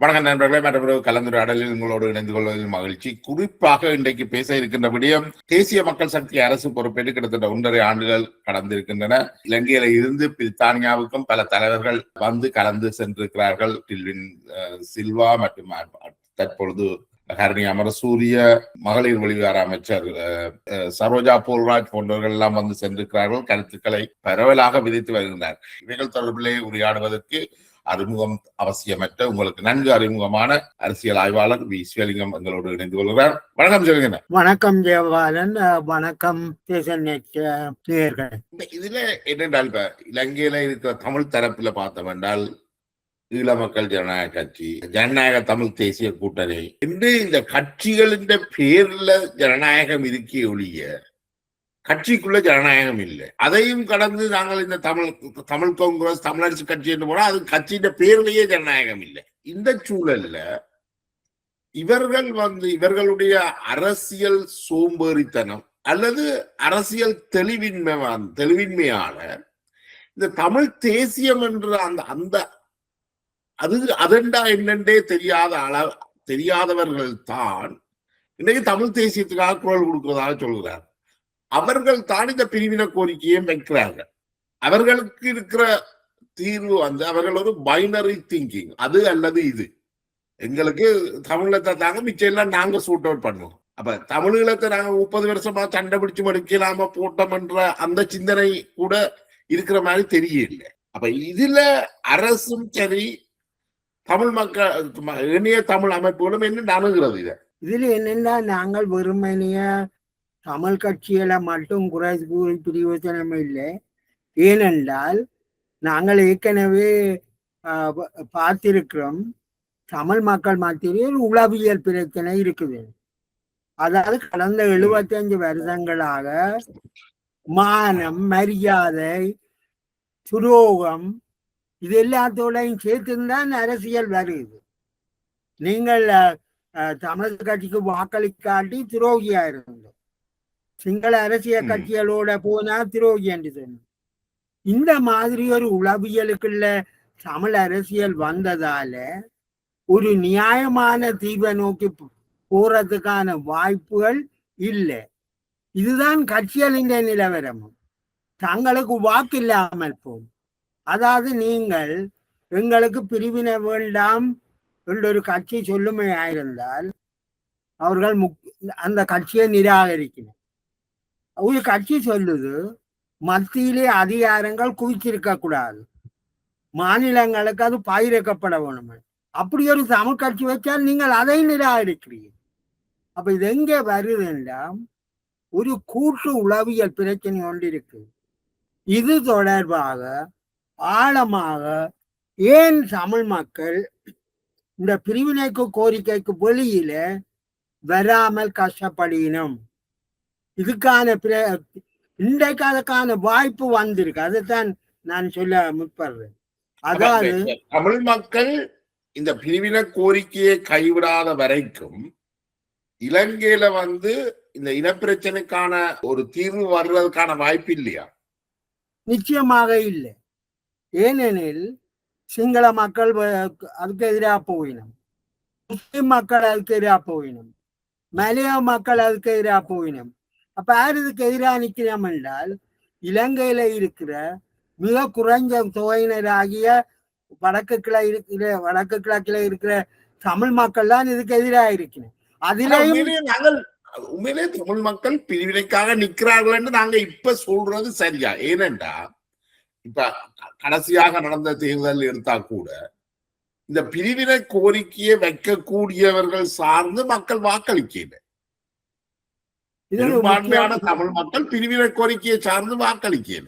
வணக்கம் நண்பர்களே, மற்றொரு கலந்துரையாடலில் உங்களோடு இணைந்து கொள்வதில் மகிழ்ச்சி. குறிப்பாக இன்றைக்கு பேச இருக்கின்ற விடயம், தேசிய மக்கள் சக்தி அரசு பொறுப்பேற்று கிட்டத்தட்ட 1.5 ஆண்டுகள் கடந்திருக்கின்றன. இலங்கையில இருந்து பிரித்தானியாவுக்கும் பல தலைவர்கள் வந்து கலந்து சென்றிருக்கிறார்கள். டில்வின் சில்வா மற்றும் தற்பொழுது ஹரணி அமரசூரிய, மகளிர் வெளிவார அமைச்சர் சரோஜா போல்ராஜ் போன்றவர்கள் எல்லாம் வந்து சென்றிருக்கிறார்கள். கருத்துக்களை பரவலாக விதித்து வருகின்றனர். இவைகள் தொடர்பிலே உரையாடுவதற்கு அறிமுகம் அவசியமற்ற, உங்களுக்கு நன்கு அறிமுகமான அரசியல் ஆய்வாளர் வி சிவலிங்கம் எங்களோடு இணைந்து கொள்கிறார். வணக்கம் சிவலிங்கம். வணக்கம் ஜெயபாலன், வணக்கம். இதுல என்னென்றால், இப்ப இலங்கையில இருக்கிற தமிழ் தரப்புல பார்த்தோம் என்றால் ஈழ மக்கள் ஜனநாயக கட்சி, ஜனநாயக தமிழ் தேசிய கூட்டணி என்று இந்த கட்சிகளின் பேர்ல ஜனநாயகம் இருக்கே ஒழிய கட்சிக்குள்ள ஜனநாயகம் இல்லை. அதையும் கடந்து நாங்கள் இந்த தமிழ் காங்கிரஸ், தமிழரசு கட்சி என்று போனா அது கட்சியின் பேர்லயே ஜனநாயகம் இல்லை. இந்த சூழல்ல இவர்கள் இவர்களுடைய அரசியல் சோம்பேறித்தனம் அல்லது அரசியல் தெளிவின்மையான இந்த தமிழ் தேசியம் என்ற அந்த அதெண்டா என்னென்றே தெரியாதவர்கள் தான் இன்னைக்கு தமிழ் தேசியத்துக்காக குரல் கொடுக்கிறதாக சொல்கிறார். அவர்கள் தான் இந்த பிரிவினை கோரிக்கையை வைக்கிறார்கள். அவர்களுக்கு இருக்கிற தீர்வு அவர்கள் ஒரு பைனரி திங்கிங், அது அல்லது இது. எங்களுக்கு தமிழத்தை தாங்க, மிச்சம் எல்லாம் நாங்க சூட் அவுட் பண்ணுவோம். அப்ப தமிழீழத்தை நாங்க 30 வருஷமா சண்டை பிடிச்சு மடிக்கலாம போட்டோம் என்ற அந்த சிந்தனை கூட இருக்கிற மாதிரி தெரியல. அப்ப இதுல அரசும் சரி, தமிழ் மக்கள் இணைய தமிழ் அமைப்புகளும் என்ன அணுகிறது. இதுல என்னன்னா, நாங்கள் வெறுமனைய தமிழ் கட்சிகளை மட்டும் குறை கூறி பிரியோஜனம் இல்லை. ஏனென்றால் நாங்கள் ஏற்கனவே பார்த்திருக்கிறோம், தமிழ் மக்கள் மத்தியிலே ஒரு உளவியல் பிரச்சனை இருக்குது. அதாவது கடந்த 75 வருடங்களாக மானம், மரியாதை, துரோகம் இது எல்லாத்தோடையும் சேர்த்துதான் அரசியல் வருது. நீங்கள் தமிழ் கட்சிக்கு வாக்களிக்காட்டி துரோகியா இருந்தோம், சிங்கள அரசியல் கட்சிகளோட போனா துரோகி என்று சொன்னோம். இந்த மாதிரி ஒரு உளவியலுக்குள்ள தமிழ் அரசியல் வந்ததால ஒரு நியாயமான தீர்வை நோக்கி போறதுக்கான வாய்ப்புகள் இல்லை. இதுதான் கட்சிகளின் நிலவரமும். தங்களுக்கு வாக்கு இல்லாமல் போகும். அதாவது நீங்கள் எங்களுக்கு பிரிவினை வேண்டாம் என்று ஒரு கட்சி சொல்லுமே ஆயிருந்தால் அவர்கள் அந்த கட்சியை நிராகரிக்கணும். ஒரு கட்சி சொல்லுது மத்தியிலே அதிகாரங்கள் குவிச்சிருக்க கூடாது, மாநிலங்களுக்கு அது பயிரிக்கப்பட வேணும். அப்படி ஒரு தமிழ் கட்சி வச்சால் நீங்கள் அதை நிராகரிக்கிறீர்கள். அப்ப இது எங்கே வருதுன்னா, ஒரு கூட்டு உளவியல் பிரச்சனை ஒன்று இருக்கு. இது தொடர்பாக ஆழமாக ஏன் தமிழ் மக்கள் இந்த பிரிவினைக்கு கோரிக்கைக்கு வெளியில வராமல் கஷ்டப்படினும், இதுக்கான இன்றைக்கு அதுக்கான வாய்ப்பு வந்திருக்கு. அதுதான் நான் சொல்ல முற்படுறேன். அதாவது தமிழ் மக்கள் இந்த பிரிவினை கோரிக்கையை கைவிடாத வரைக்கும் இலங்கையில இந்த இனப்பிரச்சனைக்கான ஒரு தீர்வு வர்றதுக்கான வாய்ப்பு இல்லையா? நிச்சயமாக இல்லை. ஏனெனில் சிங்கள மக்கள் அதுக்கு எதிராக போயினும், முஸ்லிம் மக்கள் அதுக்கு எதிராக போயினும், மலைய மக்கள் அதுக்கு எதிராக போயினும். அப்ப யார் இதுக்கு எதிராக நிற்கிறோம் என்றால், இலங்கையில இருக்கிற மிக குறைஞ்ச தொகையினராகிய வடக்கு கிழக்கில இருக்கிற தமிழ் மக்கள் தான் இதுக்கு எதிராக இருக்கிறோம். அதிலேயும் நாங்கள் உண்மையிலே தமிழ் மக்கள் பிரிவினைக்காக நிற்கிறார்கள் என்று நாங்க இப்ப சொல்றது சரியா? ஏனென்றா இப்ப கடைசியாக நடந்த தேர்தல் எடுத்தா கூட இந்த பிரிவினை கோரிக்கையை வைக்கக்கூடியவர்கள் சார்ந்து மக்கள் வாக்களிக்கல. பெரும்பான்மையான தமிழ் மக்கள் பிரிவினை கோரிக்கையை சார்ந்து வாக்களிக்கல.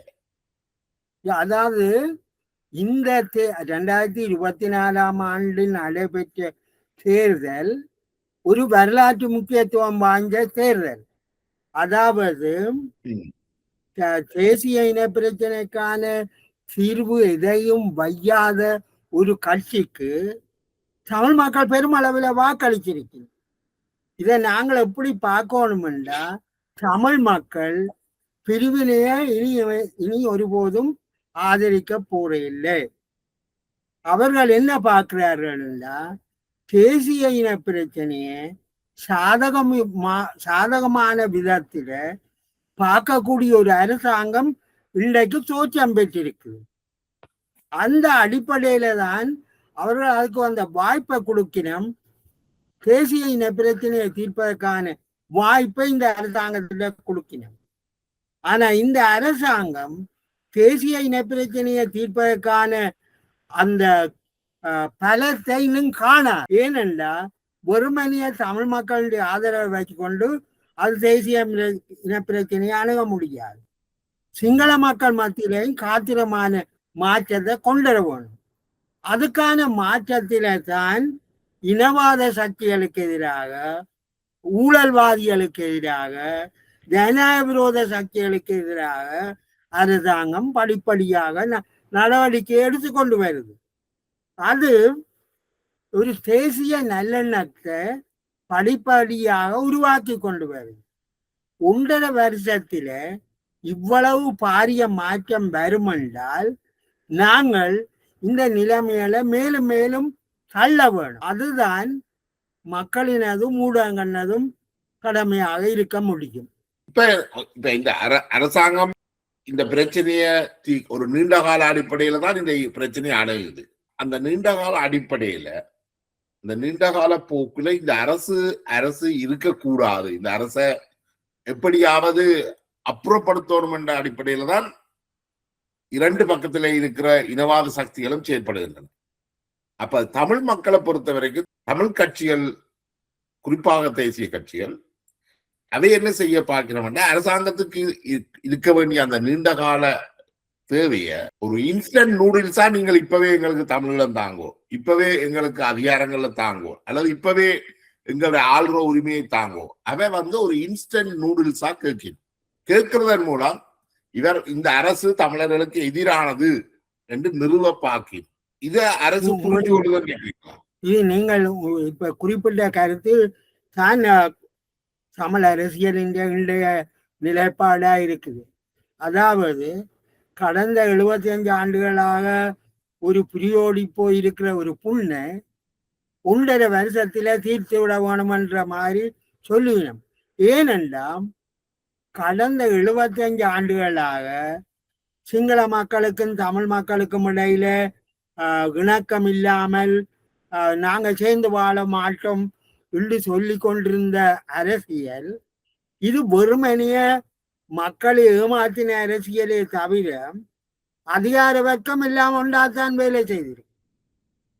அதாவது இந்த 2024 ஆண்டில் நடைபெற்ற தேர்தல் ஒரு வரலாற்று முக்கியத்துவம் வாய்ந்த தேர்தல். அதாவது தேசிய இன பிரச்சனைக்கான தீர்வு எதையும் வையாத ஒரு கட்சிக்கு தமிழ் மக்கள் பெருமளவில் வாக்களிச்சிருக்கிறது. இதை நாங்கள் எப்படி பார்க்கணும்னா, தமிழ் மக்கள் பிரிவினையை இனி ஒருபோதும் ஆதரிக்க போறதில்லை. அவர்கள் என்ன பார்க்கிறார்கள்னா, தேசிய இன பிரச்சனையை சாதகமான விதத்தில பார்க்கக்கூடிய ஒரு அரசாங்கம் இன்றைக்கு தோற்றம் பெற்றிருக்கு. அந்த அடிப்படையில தான் அவர்கள் அதுக்கு அந்த வாய்ப்பை கொடுக்கணும். தேசிய இன பிரச்சனையை தீர்ப்பதற்கான வாய்ப்பை இந்த அரசாங்கத்தில கொடுக்கணும். ஆனா இந்த அரசாங்கம் தேசிய இன பிரச்சனையை தீர்ப்பதற்கான அந்த பலத்தை இன்னும் காணா. ஏனென்றா வெறுமனிய தமிழ் மக்களுடைய ஆதரவை வச்சுக்கொண்டு அது தேசிய இன பிரச்சனையை அணுக முடியாது. சிங்கள மக்கள் மத்தியிலையும் காத்திரமான மாற்றத்தை கொண்டு வர வேணும். அதுக்கான மாற்றத்தில தான் இனவாத சக்திகளுக்கு எதிராக, ஊழல்வாதிகளுக்கு எதிராக, ஜனநாயக விரோத சக்திகளுக்கு எதிராக அரசாங்கம் படிப்படியாக நடவடிக்கை எடுத்துக்கொண்டு வருது. அது ஒரு தேசிய நல்லெண்ணத்தை படிப்படியாக உருவாக்கி கொண்டு வருது. 1.5 வருஷத்தில இவ்வளவு பாரிய மாற்றம் வரும் என்றால் நாங்கள் இந்த நிலைமையில மேலும் மேலும் தள்ள வேணும். அதுதான் மக்களினதும் ஊடகங்களதும் கடமையாக இருக்க முடியும். இப்ப இந்த அரசாங்கம் இந்த பிரச்சனைய ஒரு நீண்ட கால அடிப்படையில தான் இந்த பிரச்சனையை அணுகுது. அந்த நீண்ட கால அடிப்படையில, இந்த நீண்ட கால போக்குல இந்த அரசு இருக்கக்கூடாது, இந்த அரசை எப்படியாவது அப்புறப்படுத்தணும் என்ற அடிப்படையில தான் 2 பக்கத்துல இருக்கிற இனவாத சக்திகளும் செயற்படுகின்றன. அப்ப தமிழ் மக்களை பொறுத்த வரைக்கும் தமிழ் கட்சிகள், குறிப்பாக தேசிய கட்சிகள், அதை என்ன செய்ய பார்க்கிறோம்னா அரசாங்கத்துக்கு இருக்க வேண்டிய அந்த நீண்ட கால தேவைய ஒரு இன்ஸ்டன்ட் நூடுல்ஸா நீங்கள் இப்பவே எங்களுக்கு தமிழ்ல தாங்கோ, இப்பவே எங்களுக்கு அதிகாரங்கள்ல தாங்கோ, அல்லது இப்பவே எங்களுடைய ஆள்ற உரிமையை தாங்கோ, அவன் ஒரு இன்ஸ்டன்ட் நூடுல்ஸா கேட்கிறதன் மூலம் இந்த அரசு தமிழர்களுக்கு எதிரானது என்று நிறுவ பார்க்க இத அரசு புரிஞ்சு கொள்ளுதல் கேட்கிறீங்களா? இது நீங்கள் இப்ப குறிப்பிட்ட கருத்து தான் தமிழ் அரசியலின் இன்றைய நிலைப்பாடா இருக்குது. அதாவது கடந்த 75 ஆண்டுகளாக ஒரு புரியோடி போயிருக்கிற ஒரு புண்ணை 1.5 வருஷத்துல தீர்த்து விட வேணும்ன்ற மாதிரி சொல்லுவினோம். ஏனென்றால் கடந்த 75 ஆண்டுகளாக சிங்கள மக்களுக்கும் தமிழ் மக்களுக்கும் இடையில இணக்கம் இல்லாமல் நாங்கள் சேர்ந்து வாழ மாட்டோம் என்று சொல்லி கொண்டிருந்த அரசியல் இது வெறுமனைய மக்களை ஏமாற்றின அரசியலே தவிர அதிகார வர்க்கம் எல்லாம் ஒன்றாத்தான் வேலை செய்திருக்கு.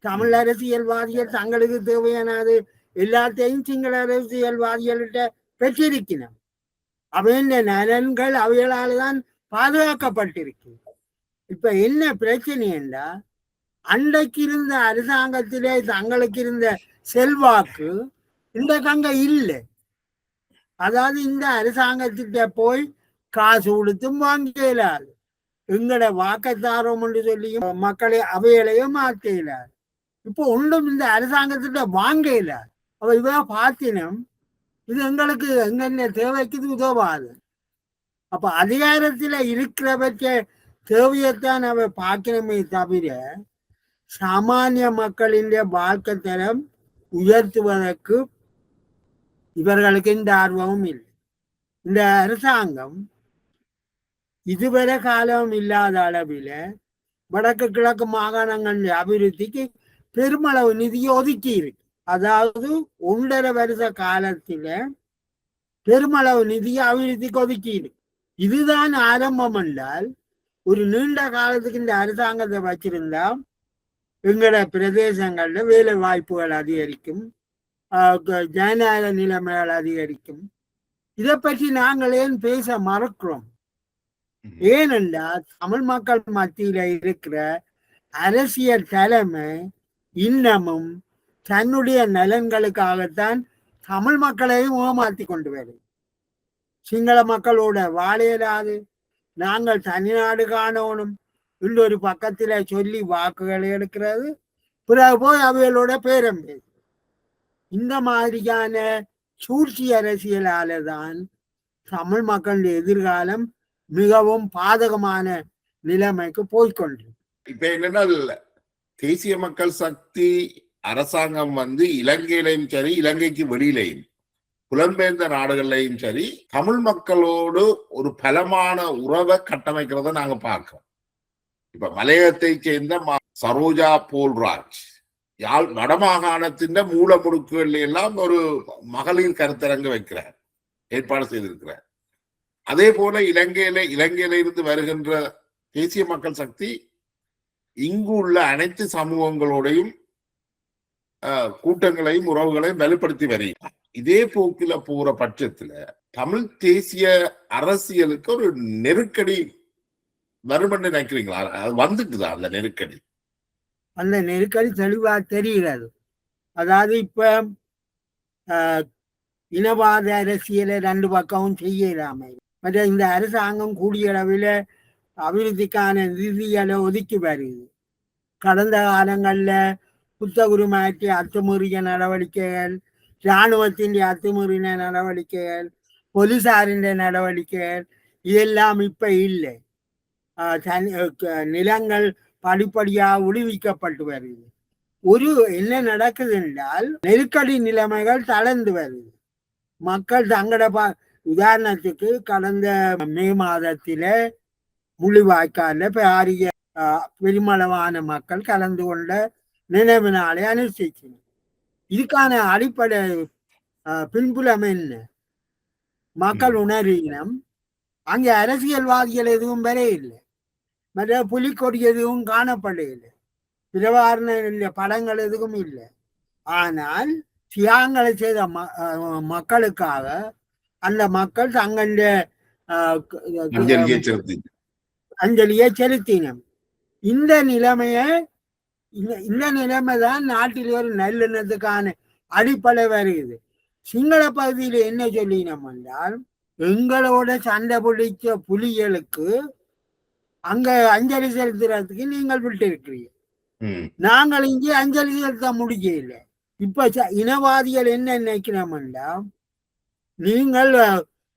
தமிழ் அரசியல்வாதிகள் தங்களுக்கு தேவையானது எல்லாத்தையும் சிங்கள அரசியல்வாதிகள்கிட்ட பெற்றிருக்கணும். அவையின் நலன்கள் அவைகளால் தான் பாதுகாக்கப்பட்டிருக்கு. இப்ப என்ன பிரச்சனை என்றா அன்றைக்கு இருந்த அரசாங்கத்திலே தங்களுக்கு இருந்த செல்வாக்கு இன்றைக்கு அங்க இல்லை. அதாவது இந்த அரசாங்கத்திட்ட போய் காசு கொடுத்தும் வாங்க இயலாது, எங்கட வாக்கத்தாரோம் என்று சொல்லியும் மக்களை அவைகளையும் மாற்ற இயலாது. இப்போ ஒன்றும் இந்த அரசாங்கத்திட்ட வாங்க இயலாது. அவ இவ பார்த்தினும் இது எங்களுக்கு எங்க தேவைக்கு இது உதவாது. அப்ப அதிகாரத்துல இருக்கிறவற்ற தேவையத்தான் அவ பார்க்கணுமே தவிர சாமானிய மக்களின் வாழ்க்கை தரம் உயர்த்துவதற்கு இவர்களுக்கு இந்த ஆர்வமும் இல்லை. இந்த அரசாங்கம் இதுவரை காலம் இல்லாத அளவில் வடக்கு கிழக்கு மாகாணங்களின் அபிவிருத்திக்கு பெருமளவு நிதியை ஒதுக்கி இருக்கு. அதாவது 1.5 வருஷ காலத்துல பெருமளவு நிதியை அபிவிருத்திக்கு ஒதுக்கி இருக்கு. இதுதான் ஆரம்பம் என்றால் ஒரு நீண்ட காலத்துக்கு இந்த அரசாங்கத்தை வச்சிருந்தா எங்களோட பிரதேசங்கள்ல வேலை வாய்ப்புகள் அதிகரிக்கும், ஜனநாயக நிலைமைகள் அதிகரிக்கும். இதை பற்றி நாங்கள் ஏன் பேச மறக்கிறோம்? ஏனென்றால் தமிழ் மக்கள் மத்தியில இருக்கிற அரசியல் தலைமை இன்னமும் தன்னுடைய நலன்களுக்காகத்தான் தமிழ் மக்களையும் ஏமாற்றி கொண்டு வருது. சிங்கள மக்களோட வாழ இயலாது, நாங்கள் தனிநாடு காணணும் இன்னொரு பக்கத்துல சொல்லி வாக்குகளை எடுக்கிறது, பிறகு போய் அவைகளோட பேரம் பேசு. இந்த மாதிரியான சூழ்ச்சி அரசியலால தான் தமிழ் மக்களுடைய எதிர்காலம் மிகவும் பாதகமான நிலைமைக்கு போய்கொண்டு. இப்ப என்னன்னா தேசிய மக்கள் சக்தி அரசாங்கம் வந்து இலங்கையிலையும் சரி, இலங்கைக்கு வெளியிலையும் புலம்பெயர்ந்த நாடுகள்லையும் சரி, தமிழ் மக்களோடு ஒரு பலமான உறவை கட்டமைக்கிறத நாங்க பார்க்கிறோம். இப்ப மலையகத்தை சேர்ந்த சரோஜா போல்ராஜ் யாழ் வடமாகாணத்தின் மூல முடுக்குகள் எல்லாம் ஒரு மகளிர் கருத்தரங்கு வைக்கிறார், ஏற்பாடு செய்திருக்கிறார். அதே போல இலங்கையில இருந்து வருகின்ற தேசிய மக்கள் சக்தி இங்கு உள்ள அனைத்து சமூகங்களோடையும் கூட்டங்களையும் உறவுகளையும் வலுப்படுத்தி வருகிறார். இதே போக்கில போற பட்சத்துல தமிழ் தேசிய அரசியலுக்கு ஒரு நெருக்கடி வருமென்று நினைக்கிறீங்களா? அது வந்துட்டுதான் அந்த நெருக்கடி. அந்த நெருக்கடி தெளிவா தெரிகிறது. அதாவது இப்ப இனவாத அரசியலை ரெண்டு பக்கமும் செய்யலாமை. மற்ற இந்த அரசாங்கம் கூடிய அளவில் அபிவிருத்திக்கான நிதிகளை ஒதுக்கி வருது. கடந்த காலங்கள்ல புத்தகுருமாற்றி அத்துமீறிய நடவடிக்கைகள், இராணுவத்தின் அத்துமீறின நடவடிக்கைகள், போலீசாரின் நடவடிக்கைகள் இதெல்லாம் இப்ப இல்லை. நிலங்கள் படிப்படியாக விடுவிக்கப்பட்டு வருது. ஒரு என்ன நடக்குது என்றால் நெருக்கடி நிலைமைகள் தளர்ந்து வருது. மக்கள் தங்கட உதாரணத்துக்கு கடந்த மே மாதத்தில முள்ளிவாய்க்கால பாரிய பெருமளவான மக்கள் கலந்து கொண்ட நினைவு நாளை அனுஷ்டிக்கணும். இதுக்கான அடிப்படை பின்புலம் என்ன? மக்கள் உணர்வினம். அங்கே அரசியல்வாதிகள் எதுவும் வர இல்லை, மற்ற புலிக்கொடி எதுவும் காணப்படவில்லை, பிரபாரண படங்கள் எதுவும் இல்லை. ஆனால் தியாகங்களை செய்த மக்களுக்காக அந்த மக்கள் தங்களுடைய அஞ்சலியை செலுத்தினோம். இந்த நிலைமை தான் நாட்டில் ஒரு நல்லெண்ணத்துக்கான அடிப்படை வருகிறது. சிங்கள பகுதியில் என்ன சொல்லினோம் என்றால், எங்களோட சண்டை பிடிச்ச புலிகளுக்கு அங்க அஞ்சலி செலுத்துறதுக்கு நீங்கள் விட்டு இருக்கிறீங்க, நாங்கள் இங்கே அஞ்சலி செலுத்த முடியல. இப்ப இனவாதிகள் என்ன நினைக்கிறோம்னா, நீங்கள்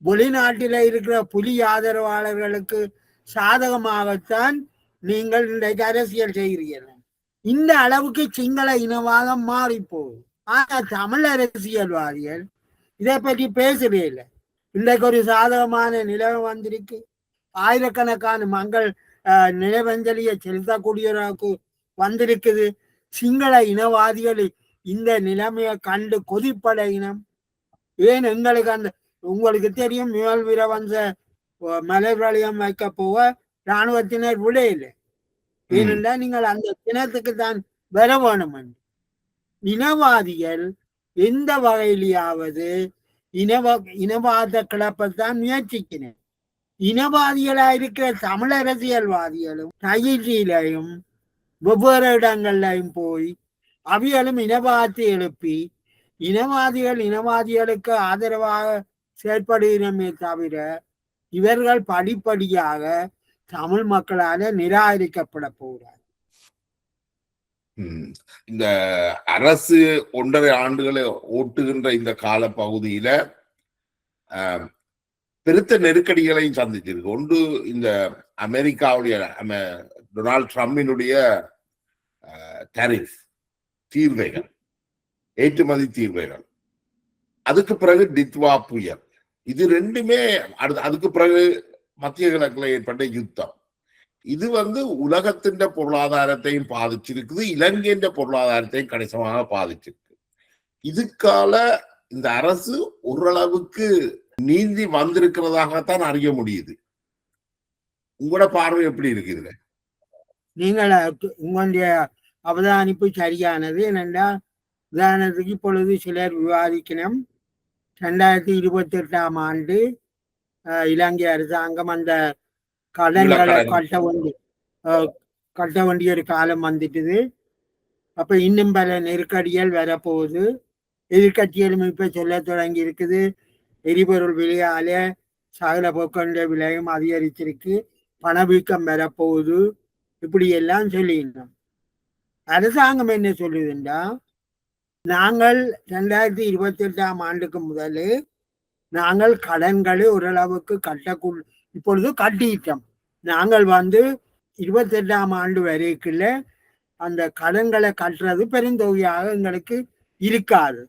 வெளிநாட்டில இருக்கிற புலி ஆதரவாளர்களுக்கு சாதகமாகத்தான் நீங்கள் இன்றைக்கு அரசியல் செய்கிறீர்கள். இந்த அளவுக்கு சிங்கள இனவாதம் மாறி போகுது. ஆனா தமிழ் அரசியல்வாதிகள் இதை பற்றி பேசவே இல்லை. இன்றைக்கு ஒரு சாதகமான நிலைமை வந்திருக்கு. ஆயிரக்கணக்கான மக்கள் நினைவஞ்சலியை செலுத்தக்கூடியவர்களுக்கு வந்திருக்குது. சிங்கள இனவாதிகள் இந்த நிலைமையை கண்டு கொதிப்பட இனம். ஏன் எங்களுக்கு உங்களுக்கு தெரியும், மேல் வீரவஞ்ச மலர் வளையம் வைக்க போக இராணுவத்தினர் விடையில்லை. ஏனென்றால் நீங்கள் அந்த தினத்துக்கு தான் வர வேணும். இனவாதிகள் எந்த வகையிலாவது இனவாத கிளப்பத்தான் முயற்சிக்கிறேன். இனவாதிகளா இருக்கிற தமிழ் அரசியல்வாதிகளும் நயிற்சியிலையும் வெவ்வேறு இடங்கள்லையும் போய் அவியலும் இனவாதத்தை எழுப்பி இனவாதிகளுக்கு ஆதரவாக செயற்படுகிறமே தவிர இவர்கள் படிப்படியாக தமிழ் மக்களால நிராகரிக்கப்பட போகிறார். இந்த அரசு 1.5 ஆண்டுகளை ஓட்டுகின்ற இந்த கால பகுதியில பெருத்த நெருக்கடிகளையும் சந்திச்சிருக்கு. ஒன்று, இந்த அமெரிக்காவுடைய டொனால்ட் ட்ரம்பினுடைய டாரிஃப் தீர்வைகள், ஏற்றுமதி தீர்வைகள், அதுக்கு பிறகு டித்வா புயல், இது ரெண்டுமே அதுக்கு பிறகு மத்திய கிழக்குல ஏற்பட்ட யுத்தம், இது உலகத்தின் பொருளாதாரத்தையும் பாதிச்சிருக்குது, இலங்கையின் பொருளாதாரத்தையும் கணிசமாக பாதிச்சிருக்கு. இதுக்கால இந்த அரசு ஓரளவுக்கு நீந்தி வந்திருக்கிறதாகத்தான் அறிய முடியுது. உங்களோட பார்வை எப்படி இருக்குது? நீங்கள் உங்களுடைய அவதானிப்பு சரியானது. என்னென்றால் உதாரணத்துக்கு இப்பொழுது சிலர் விவாதிக்கணும், 2028ஆம் ஆண்டு இலங்கை அரசாங்கம் அந்த கடன்களை கட்ட வேண்டிய ஒரு காலம் வந்துட்டுது. அப்ப இன்னும் பல நெருக்கடிகள் வரப்போகுது. எதிர்கட்சிகளும் இப்ப சொல்ல தொடங்கி இருக்குது, எரிபொருள் விலையால சகல போக்குவரத்து விலையும் அதிகரிச்சிருக்கு, பணவீக்கம் வரப்போகுது, இப்படி எல்லாம் சொல்லியிருந்தோம். அரசாங்கம் என்ன சொல்லுதுண்டா, நாங்கள் 2028ஆம் ஆண்டுக்கு முதலே நாங்கள் கடன்களை ஓரளவுக்கு இப்பொழுது கட்டிட்டோம். நாங்கள் 28ஆம் ஆண்டு வரைக்குள்ள அந்த கடன்களை கட்டுறது பெருந்தொகையாக எங்களுக்கு இருக்காது.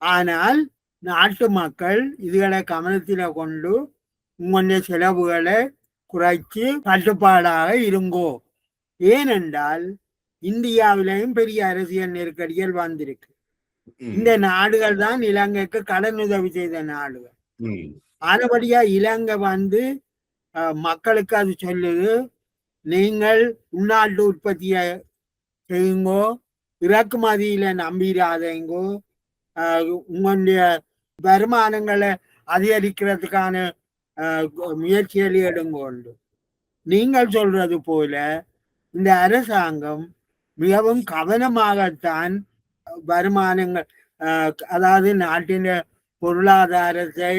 ஆனால் நாட்டு மக்கள் இதுகளை கவனத்தில் கொண்டு உங்களுடைய செலவுகளை குறைச்சி கட்டுப்பாடாக இருங்கோ. ஏனென்றால் இந்தியாவிலையும் பெரிய அரசியல் நெருக்கடிகள் வந்திருக்கு. இந்த நாடுகள் தான் இலங்கைக்கு கடன் உதவி செய்த நாடுகள். ஆனபடியா இலங்கை மக்களுக்கு அது சொல்லுது, நீங்கள் உள்நாட்டு உற்பத்தியை செய்யுங்கோ, இறக்குமதியில நம்பிடாதீங்கோ, உங்களுடைய வருமானங்களை அதிகரிக்கிறதுக்கான முயற்சிகளை எடுங்கோண்டு. நீங்கள் சொல்றது போல இந்த அரசாங்கம் மிகவும் கவனமாகத்தான் வருமானங்கள், அதாவது நாட்டின் பொருளாதாரத்தை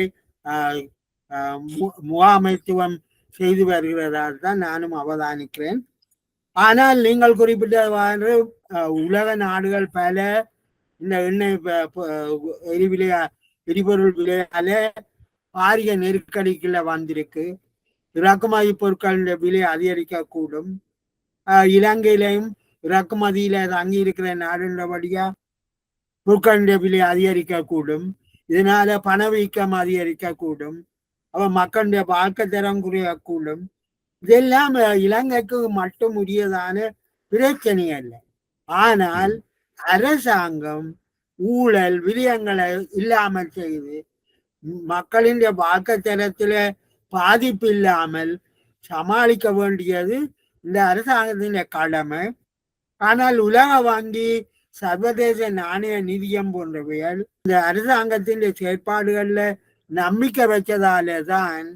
முகாமைத்துவம் செய்து வருகிறதால் தான் நானும் அவதானிக்கிறேன். ஆனால் நீங்கள் குறிப்பிட்டவாறு உலக நாடுகள் பல இந்த எண்ணெய் எரிபொருள் விலையால பாரிய நெருக்கடிக்குள்ள வந்திருக்கு. இறக்குமதி பொருட்களின் விலை அதிகரிக்கக்கூடும். இலங்கையிலையும் இறக்குமதியில தங்கி இருக்கிற நாடுன்றபடியா பொருட்களின் விலை அதிகரிக்கக்கூடும். இதனால பணவீக்கம் அதிகரிக்கக்கூடும். மக்களுடைய வாழ்க்கை தரம் குறையக்கூடும். இதெல்லாம் இலங்கைக்கு மட்டும் உரியதான பிரச்சனை அல்ல. ஆனால் அரசாங்கம் ஊழல் விடயங்களை இல்லாமல் செய்து மக்களின் வாழ்க்கை தரத்துல பாதிப்பு இல்லாமல் சமாளிக்க வேண்டியது இந்த அரசாங்கத்தின் கடமை. ஆனால் உலக வங்கி, சர்வதேச நாணய நிதியம் போன்றவைகள் இந்த அரசாங்கத்தின் செயற்பாடுகள்ல நம்பிக்கை வச்சதால தான்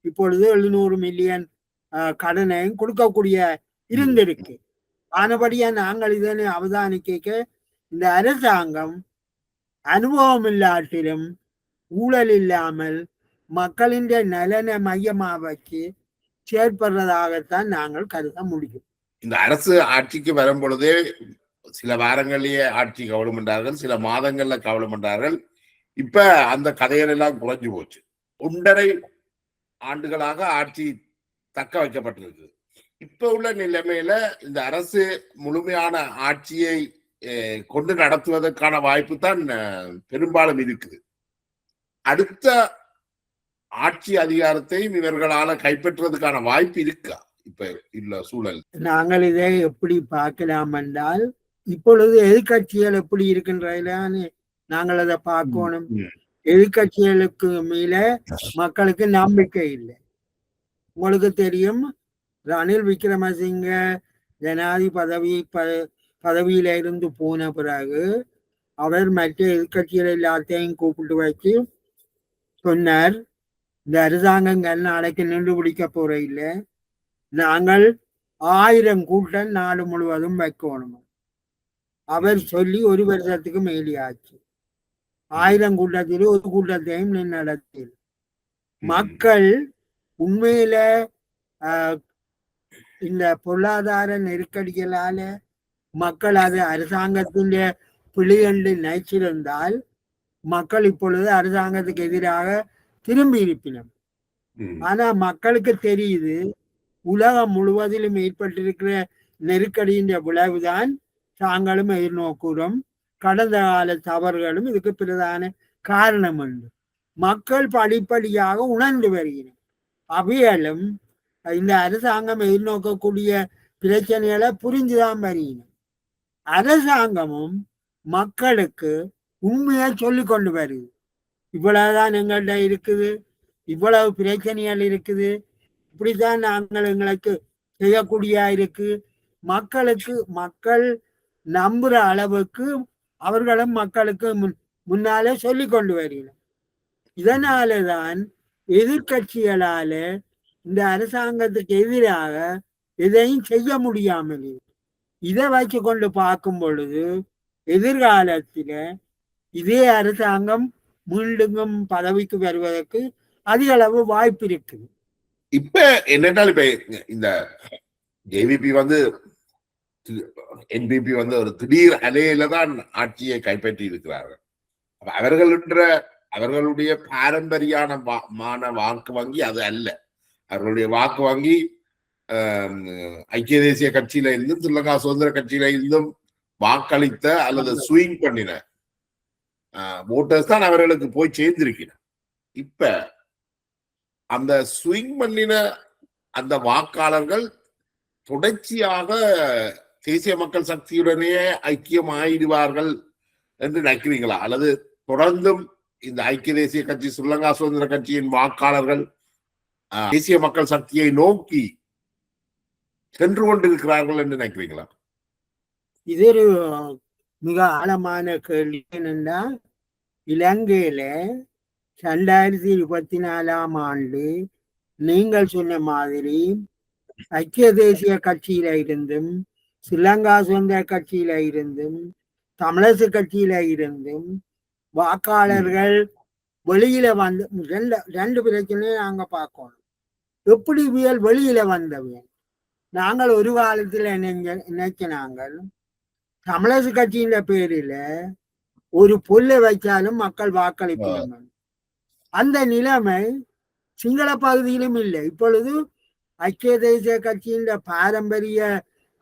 இப்பொழுது 700 மில்லியன் கடனையும் கொடுக்கக்கூடிய இருந்திருக்கு. ஆனபடியா நாங்கள் இதனை அவதானிக்க இந்த அரசாங்கம் அனுபவம் இல்லாட்டிலும் ஊழல் இல்லாமல் மக்களின் நலனை மையமா வச்சு செயற்படுறதாகத்தான் நாங்கள் கருத முடியும். இந்த அரசு ஆட்சிக்கு வரும் பொழுதே சில வாரங்களிலேயே ஆட்சி கவனம் என்றார்கள், சில மாதங்கள்ல கவனம் என்றார்கள். இப்ப அந்த கதைகள் எல்லாம் குறைஞ்சு போச்சு. 1.5 ஆண்டுகளாக ஆட்சி தக்க வைக்கப்பட்டிருக்கு. இப்ப உள்ள நிலைமையில இந்த அரசு முழுமையான ஆட்சியை கொண்டு நடத்துவதற்கான வாய்ப்பு தான் பெரும்பாலும் இருக்குது. அடுத்த ஆட்சி அதிகாரத்தையும் இவர்களால கைப்பற்றுவதற்கான வாய்ப்பு இருக்கா இப்ப இல்ல சூழல்? நாங்கள் இதை எப்படி பார்க்கலாம் என்றால், இப்பொழுது எதிர்கட்சிகள் எப்படி இருக்கின்றன நாங்கள் அதை பார்க்கணும். எதிர்கட்சிகளுக்கு மேல மக்களுக்கு நம்பிக்கை இல்லை. உங்களுக்கு தெரியும், ரணில் விக்ரமசிங்க ஜனாதிபதி பதவியில இருந்து போன பிறகு அவர் மற்ற எதிர்கட்சிகள் எல்லாத்தையும் கூப்பிட்டு வச்சு சொன்னார், இந்த அரசாங்கங்கள் நாளைக்கு நின்று பிடிக்க போற இல்லை, நாங்கள் 1000 கூட்டம் நாடு முழுவதும் வைக்கணும். அவர் சொல்லி 1 வருஷத்துக்கு மேலியாச்சு. 1000 கூட்டத்தில் 1 கூட்டத்தையும் நடத்தி மக்கள் உண்மையில இந்த பொருளாதார நெருக்கடிகளால மக்கள் அது அரசாங்கத்தின் பிழை என்று நினைச்சிருந்தால் மக்கள் இப்பொழுது அரசாங்கத்துக்கு எதிராக திரும்பி இருப்பினர். ஆனா மக்களுக்கு தெரியுது, உலகம் முழுவதிலும் ஏற்பட்டிருக்கிற நெருக்கடியின் விளைவுதான் தாங்களும் எதிர்நோக்குறோம். கடந்த கால தவறுகளும் இதுக்கு பிரதான காரணம் உண்டு. மக்கள் படிப்படியாக உணர்ந்து வருகிறோம். அவையாலும் இந்த அரசாங்கம் எதிர்நோக்கக்கூடிய பிரச்சனைகளை புரிஞ்சுதான் வருகிறோம். அரசாங்கமும் மக்களுக்கு உண்மையை சொல்லிக் கொண்டு வருது. இவ்வளவுதான் எங்கள்கிட்ட இருக்குது, இவ்வளவு பிரச்சனைகள் இருக்குது, இப்படித்தான் நாங்கள் எங்களுக்கு செய்யக்கூடிய இருக்கு. மக்கள் நம்புற அளவுக்கு அவர்களும் மக்களுக்கு முன்னாலே சொல்லி கொண்டு வருகிறோம். இதனாலதான் எதிர்கட்சிகளால இந்த அரசாங்கத்துக்கு எதிராக எதையும் செய்ய முடியாமல். இதை வச்சு கொண்டு பார்க்கும் பொழுது எதிர்காலத்தில இதே அரசாங்கம் மீண்டும் பதவிக்கு வருவதற்கு அதிக அளவு வாய்ப்பு இருக்குது. இப்ப என்னென்றால் இப்ப இந்த ஜேவிபி என்பிபி ஒரு திடீர் அலையில தான் ஆட்சியை கைப்பற்றி இருக்கிறார்கள். அவர்களுடைய பாரம்பரியான வாக்கு வங்கி அது அல்ல. அவர்களுடைய வாக்கு வங்கி ஐக்கிய தேசிய கட்சியில இருந்தும் ஸ்ரீலங்கா சுதந்திர கட்சியில இருந்தும் வாக்களித்த அல்லது ஸ்விங் பண்ணின ஓட்டர்ஸ் தான் அவர்களுக்கு போய் சேர்ந்திருக்கிறார். இப்ப அந்த ஸ்விங் பண்ணின அந்த வாக்காளர்கள் தொடர்ச்சியாக தேசிய மக்கள் சக்தியுடனே ஐக்கியமாயிடுவார்கள் என்று நினைக்கிறீங்களா? அல்லது தொடர்ந்தும் இந்த ஐக்கிய தேசிய கட்சி ஸ்ரீலங்கா சுதந்திர கட்சியின் வாக்காளர்கள் தேசிய மக்கள் சக்தியை நோக்கி சென்று கொண்டிருக்கிறார்கள் என்று நினைக்கிறீங்களா? இது ஒரு மிக ஆழமான கேள்வி. என்னன்னா, இலங்கையில 2024 ஆண்டு நீங்கள் சொன்ன மாதிரி ஐக்கிய தேசிய கட்சியில இருந்தும் ஸ்ரீலங்கா சுதந்திர கட்சியில இருந்தும் தமிழரசு கட்சியில இருந்தும் வாக்காளர்கள் வெளியில வந்து ரெண்டு பிரச்சனையும் நாங்க பார்க்கணும். எப்படி வெளியில வந்தவன்? நாங்கள் ஒரு காலத்துல நினைச்சினாங்கள் தமிழரசு கட்சியின் பேரில ஒரு புல்லை வைச்சாலும் மக்கள் வாக்களிப்பாங்க. அந்த நிலைமை சிங்கள பகுதியிலும் இல்லை. இப்பொழுது ஐக்கிய தேசிய கட்சியின் பாரம்பரிய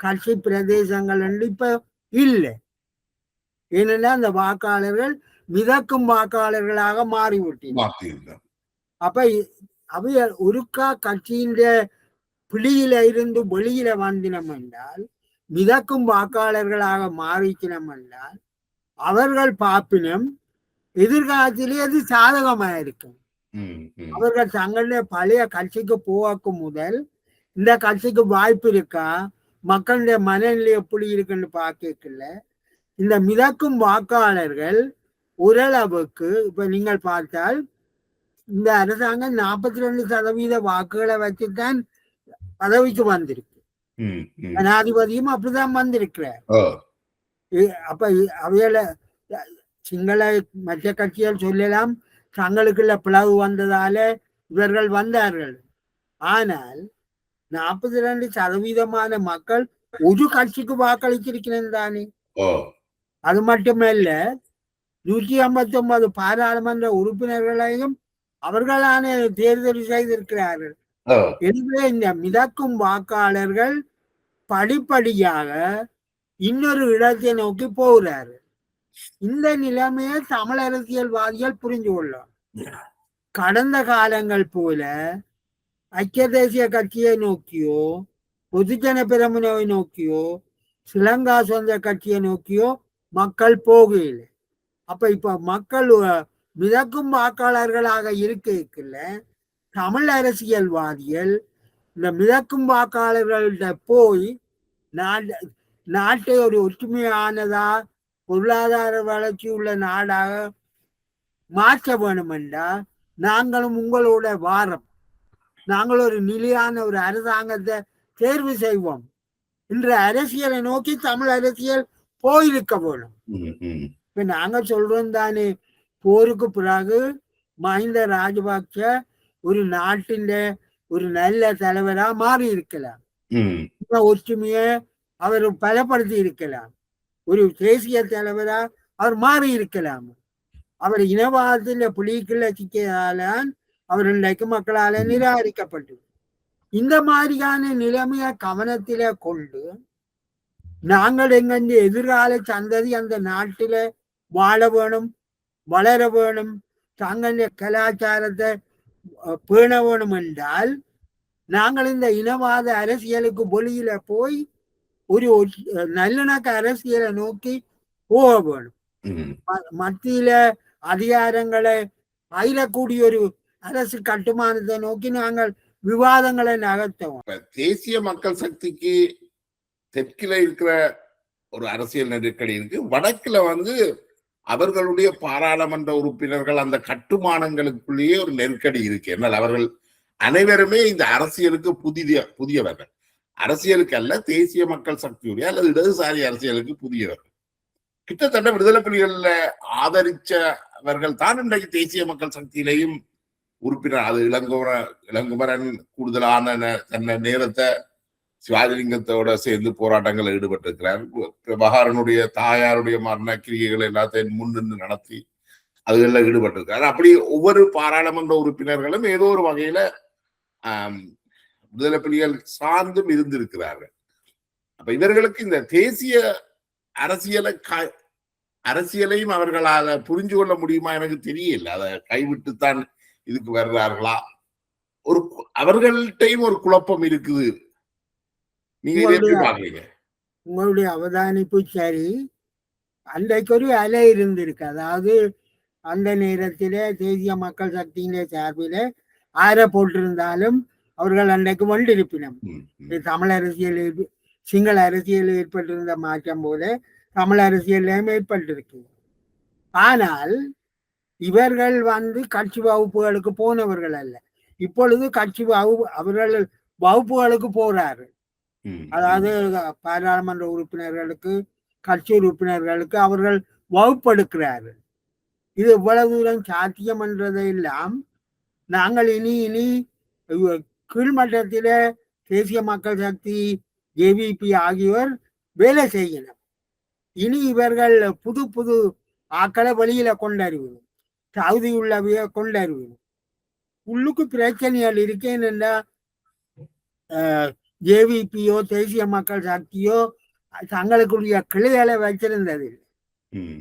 கட்சி பிரதேசங்கள் இப்ப இல்லை. ஏனென்னா அந்த வாக்காளர்கள் மிதக்கும் வாக்காளர்களாக மாறிவிட்டார். அப்ப அவைய ஒருக்கா கட்சியின் பிடியில இருந்து வெளியில வந்தினம் என்றால், மிதக்கும் வாக்காளர்களாக மாறிச்சினம் என்றால், அவர்கள் பாப்பினம் எதிர்காலத்திலே அது சாதகமாக இருக்கும். அவர்கள் தங்களுடைய பழைய கட்சிக்கு போவாக்கும் முதல் இந்த கட்சிக்கு வாய்ப்பு இருக்கா, மக்களுடைய மனநிலை எப்படி இருக்குன்னு பார்க்கல. இந்த மிதக்கும் வாக்காளர்கள் ஓரளவுக்கு இப்ப நீங்கள் பார்த்தால் இந்த அரசாங்கம் 42% வாக்குகளை வச்சுதான் பதவிக்கு வந்திருக்கு. ஜனாதிபதியும் அப்படிதான் வந்திருக்கிறார். அப்ப அவையில சிங்கள மற்ற கட்சிகள் சொல்லலாம் தங்களுக்குள்ள பிளவு வந்ததால இவர்கள் வந்தார்கள். ஆனால் 42% மக்கள் ஒரு கட்சிக்கு வாக்களிச்சிருக்கிறேன் தானே. அது மட்டுமல்ல, 159 பாராளுமன்ற உறுப்பினர்களையும் அவர்களான தேர்தல் செய்திருக்கிறார்கள். எனவே இந்த மிதக்கும் வாக்காளர்கள் படிப்படியாக இன்னொரு இடத்தை நோக்கி போகிறார்கள். இந்த நிலைமையை தமிழ் அரசியல்வாதிகள் புரிஞ்சு கொள்ளும். கடந்த காலங்கள் போல ஐக்கிய தேசிய கட்சியை நோக்கியோ பொதுஜன பெரமுனவை நோக்கியோ ஸ்ரீலங்கா சுதந்திர கட்சியை நோக்கியோ மக்கள் போகவில்லை. அப்ப இப்ப மக்கள் மிதக்கும் வாக்காளர்களாக இருக்கல தமிழ் அரசியல்வாதிகள் இந்த மிதக்கும் வாக்காளர்கள்ட்ட போய் நாட்டை ஒரு ஒற்றுமையானதா பொருளாதார வளர்ச்சி உள்ள நாடாக மாற்ற வேணும் என்றா நாங்களும் உங்களோட வாரம், நாங்கள் ஒரு நிலையான ஒரு அரசாங்கத்தை தேர்வு செய்வோம் என்ற அரசியலை நோக்கி தமிழ் அரசியல் போயிருக்க வேணும். இப்ப நாங்க சொல்றோம் தானே, போருக்கு பிறகு மஹிந்த ராஜபக்ச ஒரு நாட்டின் ஒரு நல்ல தலைவரா மாறி இருக்கலாம், ஒற்றுமைய அவர் பலப்படுத்தி இருக்கலாம், ஒரு தேசிய தலைவரா அவர் மாறி இருக்கலாம். அவர் இனவாதத்தில் புலிக்குள்ள சிக்கியதால் அவர் இன்றைக்கு மக்களால நிராகரிக்கப்பட்டு, இந்த மாதிரியான நிலைமையை கவனத்தில கொண்டு நாங்கள் எங்க எதிர்கால சந்ததி அந்த நாட்டில வாழ வேணும், வளர வேணும், தங்களுடைய கலாச்சாரத்தை பேண வேணும் என்றால் நாங்கள் இந்த இனவாத அரசியலுக்கு வெளியில போய் ஒரு நல்லிணக்க அரசியலை நோக்கி போக வேணும். மத்தியில அதிகாரங்களை அயிலக்கூடிய ஒரு அரசு கட்டுமானத்தை நோக்கி நாங்கள் விவாதங்களை நகர்த்தோம். தேசிய மக்கள் சக்திக்கு தெற்கில இருக்கிற ஒரு அரசியல் நெருக்கடி இருக்கு, வடக்குல அவர்களுடைய பாராளுமன்ற உறுப்பினர்கள் அந்த கட்டுமானங்களுக்குள்ளேயே ஒரு நெருக்கடி இருக்கு. என்னால் அவர்கள் அனைவருமே இந்த அரசியலுக்கு புதியவர்கள், அரசியலுக்கு அல்ல, தேசிய மக்கள் சக்தியுடைய அல்லது இடதுசாரி அரசியலுக்கு புதியவர்கள். கிட்டத்தட்ட விடுதலை புலிகள்ல ஆதரிச்சவர்கள் தான் இன்றைக்கு தேசிய மக்கள் சக்தியிலையும் உறுப்பினர். அது இளங்குமரன் கூடுதலான தன்னை நேரத்தை சிவாஜிலிங்கத்தோட சேர்ந்து போராட்டங்கள் ஈடுபட்டிருக்கிறார். பிரபாகரனுடைய தாயாருடைய மரண கிரியைகள் எல்லாத்தையும் முன்னின்று நடத்தி அதுகளில் ஈடுபட்டிருக்கிறார். அப்படி ஒவ்வொரு பாராளுமன்ற உறுப்பினர்களும் ஏதோ ஒரு வகையில விடுதலை புலிகள் சார்ந்தும் இருந்திருக்கிறார்கள். அப்ப இவர்களுக்கு இந்த தேசிய அரசியலையும் அவர்களால் புரிஞ்சு கொள்ள முடியுமா எனக்கு தெரியல. அதை கைவிட்டுத்தான் இதுக்கு வர்றார்களா? அவர்கள்ட்டையும் ஒரு குழப்பம் இருக்குது. நீங்க இதை எப்படி பாக்குறீங்க? உங்களுடைய அவதானிப்பு சரி. அன்றைக்கு ஒரு அலை இருந்திருக்கு. அதாவது அந்த நேரத்திலே தேசிய மக்கள் சக்தியிலே சார்பிலே ஆற போட்டிருந்தாலும் அவர்கள் அன்றைக்கு வென்றிருப்பினம். தமிழ் அரசியல் சிங்கள அரசியல் ஏற்பட்டிருந்த மாற்றம் போல தமிழ் அரசியலையும் ஏற்பட்டிருக்கு. ஆனால் இவர்கள் கட்சி வகுப்புகளுக்கு போனவர்கள் அல்ல. இப்பொழுது அவர்கள் வகுப்புகளுக்கு போறார்கள். அதாவது பாராளுமன்ற உறுப்பினர்களுக்கு கட்சி உறுப்பினர்களுக்கு அவர்கள் வகுப்பெடுக்கிறார்கள். இது எவ்வளவு தூரம் சாத்தியம் என்றதையெல்லாம் நாங்கள் இனி கீழ்மட்டத்திலே தேசிய மக்கள் சக்தி ஜேவிபி ஆகியோர் வேலை செய்யணும். இனி இவர்கள் புது ஆக்களை வெளியில கொண்டறிவிடும், தகுதி உள்ளவைய கொண்டறிவிடும். உள்ளுக்கு பிரச்சனைகள் இருக்கேன்னா ஜேவிபியோ தேசிய மக்கள் சக்தியோ தங்களுக்குரிய கிளைகளை வச்சிருந்தது.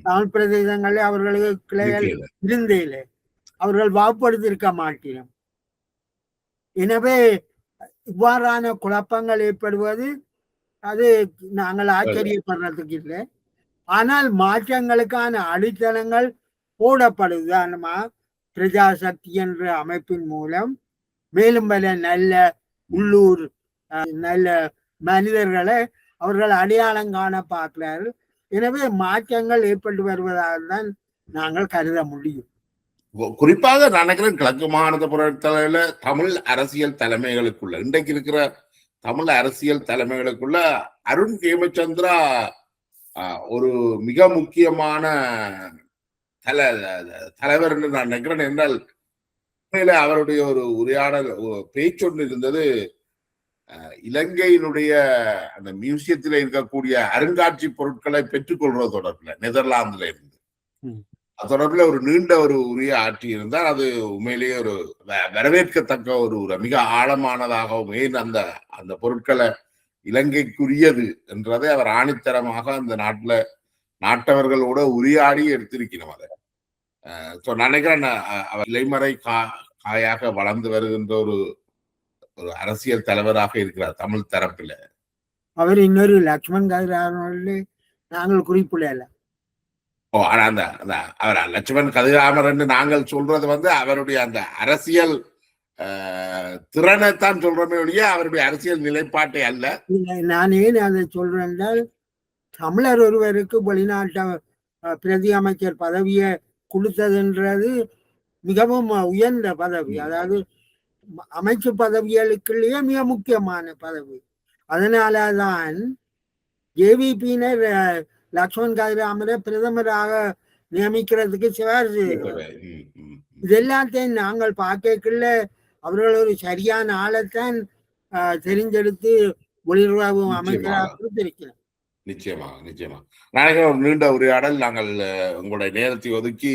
தமிழ் பிரதேசங்களில் அவர்களுக்கு கிளைகள் இருந்தேல அவர்கள் வாக்குப்படுத்திருக்க மாட்டோம். எனவே இவ்வாறான குழப்பங்கள் ஏற்படுவது அது நாங்கள் ஆச்சரியப்படுறதுக்கு இல்லை. ஆனால் மாற்றங்களுக்கான அடித்தளங்கள் போடப்படுது. பிரஜாசக்தி என்ற அமைப்பின் மூலம் மேலும் பல நல்ல உள்ளூர் நல்ல மனிதர்களை அவர்கள் அடையாளம் காண பார்க்கிறார்கள். எனவே மாற்றங்கள் ஏற்பட்டு வருவதாக தான் நாங்கள் கருத முடியும். குறிப்பாக நினைக்கிறேன் கிழக்கு மாகாணத்தை பொறுத்தளவுல தமிழ் அரசியல் தலைமைகளுக்குள்ள இன்றைக்கு இருக்கிற தமிழ் அரசியல் தலைமைகளுக்குள்ள அருண் ஹேமச்சந்திரா ஒரு மிக முக்கியமான தலைவர் என்று நான் நினைக்கிறேன். என்றால் அவருடைய ஒரு உரையாடல் பேச்சொன்று இருந்தது. இலங்கையினுடைய அந்த மியூசியத்தில் இருக்கக்கூடிய அருங்காட்சி பொருட்களை பெற்றுக்கொள்வது தொடர்பில் நெதர்லாந்துல இருந்து அது தொடர்பில் ஒரு நீண்ட ஒரு உரிய ஆட்சி இருந்தால் அது உண்மையிலேயே ஒரு வரவேற்கத்தக்க ஒரு மிக ஆழமானதாகவும் ஏன் அந்த பொருட்களை இலங்கைக்குரியது என்றதை அவர் ஆணித்தரமாக அந்த நாட்டவர்களோட உரையாடி எடுத்திருக்கணும். அதை நினைக்கிறேன் அவர் இலைமறை காயாக வளர்ந்து வருகின்ற ஒரு அரசியல் தலைவராக இருக்கிறார் தமிழ் தரப்பில். அவர் இன்னொரு லட்சுமண் கதிராமர் நாங்கள் குறிப்பிடல. ஆனா அவர் லட்சுமண் கதிராமர் என்று நாங்கள் சொல்றது அவருடைய அந்த அரசியல் திறனைத்தான் சொல்றமே ஒழிய அவருடைய அரசியல் நிலைப்பாட்டை அல்ல. நான் ஏன் அதை சொல்றேன் என்றால் தமிழர் ஒருவருக்கு வெளிநாட்டு பிரதி அமைச்சர் பதவியை கொடுத்ததுன்றது மிகவும் உயர்ந்த பதவி. அதாவது அமைச்சு பதவிகளுக்குள்ளேயே மிக முக்கியமான பதவி. அதனாலதான் ஜேவிபியினர் லட்சுமண் கதிராமரை பிரதமராக நியமிக்கிறதுக்கு சிபாரிசு. இது எல்லாத்தையும் நாங்கள் பார்க்கக்குள்ள அவர்கள் ஒரு சரியான ஆளைத்தான் தெரிஞ்செடுத்து வெளியுறவு அமைச்சராக கொடுத்திருக்கிறோம். நிச்சயமாக நாளைக்கு ஒரு நீண்ட உரையாடல். நாங்கள் உங்களுடைய நேரத்தை ஒதுக்கி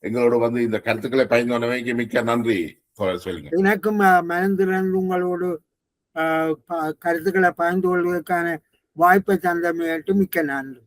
எங்களோட இந்த கருத்துக்களை பயந்து மிக்க நன்றி. சொல்லுங்க. எனக்கும் மனந்திறந்து உங்களோடு கருத்துக்களை பகிர்ந்து கொள்வதற்கான வாய்ப்பை தந்தமையாட்டு மிக்க நன்றி.